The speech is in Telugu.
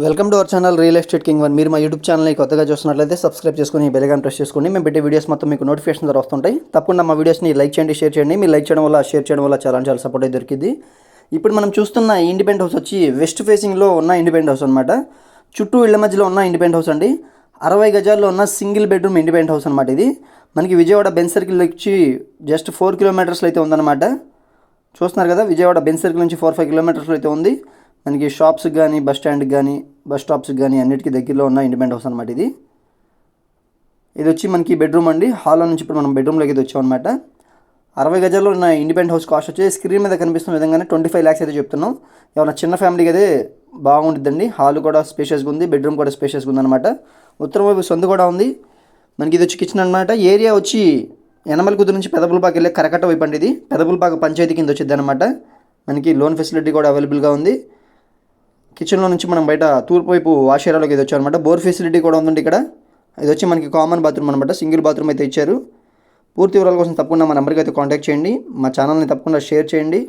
Welcome to our channel real estate king 1. మీరు మా యూట్యూబ్ ఛానల్ని కొత్తగా చూస్తున్నట్లయితే సబ్స్క్రైబ్ చేసుకుని బెల్ ఐకాన్ ప్రెస్ చేసుకోండి. మేము పెట్టే వీడియోస్ మొత్తం మీకు నోటిఫికేషన్ ద్వారా వస్తుంటాయి. తప్పకుండా మా వీడియోస్ని లైక్ చేయండి, షేర్ చేయండి. మీరు లైక్ చేయడం వల్ల, షేర్ చేయడం వల్ల చాలా సపోర్ట్ అయితే దొరికింది. ఇప్పుడు మనం చూస్తున్న ఇండిపెండెంట్ హౌస్ వచ్చి వెస్ట్ ఫేసింగ్లో ఉన్న ఇండిపెండెంట్ హౌస్ అనమాట. చుట్టూ ఇళ్ల మధ్యలో ఉన్న ఇండిపెండెంట్ హౌస్ అండి. 60 గజాల్లో ఉన్న సింగిల్ బెడ్రూమ్ ఇండిపెండెంట్ హౌస్ అనమాట. ఇది మనకి విజయవాడ బెంజ్ సర్కిల్ వచ్చి జస్ట్ 4 కిలోమీటర్స్లో అయితే ఉందన్నమాట. చూస్తున్నారు కదా, విజయవాడ బెంజ్ సర్కిల్ నుంచి 4-5 కిలోమీటర్స్లో అయితే ఉంది. మనకి షాప్స్కి కానీ, బస్ స్టాండ్కి కానీ, బస్ స్టాప్స్కి కానీ అన్నిటికీ దగ్గరలో ఉన్న ఇండిపెండెంట్ హౌస్ అనమాట. ఇది వచ్చి మనకి బెడ్రూమ్ అండి. హాల్లో నుంచి ఇప్పుడు మనం బెడ్రూమ్లోకి అయితే వచ్చామన్నమాట. 60 గజాల్లో ఉన్న ఇండిపెండెంట్ హౌస్ కాస్ట్ వచ్చి స్క్రీన్ మీద కనిపిస్తున్న విధంగానే 25 lakhs అయితే చెప్తున్నాం. ఏమైనా చిన్న ఫ్యామిలీకి అయితే బాగుంటుందండి. హాల్ కూడా స్పేషియస్గా ఉంది, బెడ్రూమ్ కూడా స్పేషియస్గా ఉందన్నమాట. ఉత్తరం వైపు సందు కూడా ఉంది. మనకి ఇది వచ్చి కిచెన్ అనమాట. ఏరియా వచ్చి యనమలకుదురు నుంచి పెదపులపాకు వెళ్ళే కరకట్ట వైపు అండి. ఇది పెదపులపాకు పంచాయతీ కింద వచ్చింది అనమాట. మనకి లోన్ ఫెసిలిటీ కూడా అవైలబుల్గా ఉంది. కిచెన్లో నుంచి మనం బయట తూర్పు వైపు వాష్ ఏరియాలోకి ఇది వచ్చామన్నమాట. బోర్ ఫెసిలిటీ కూడా ఉందండి ఇక్కడ. ఇది వచ్చి మనకి కామన్ బాత్రూమ్ అనమాట. సింగిల్ బాత్రూమ్ అయితే ఇచ్చారు. పూర్తి వివరాల కోసం తప్పకుండా మా నెంబర్కి అయితే కాంటాక్ట్ చేయండి. మా ఛానల్ని తప్పకుండా షేర్ చేయండి.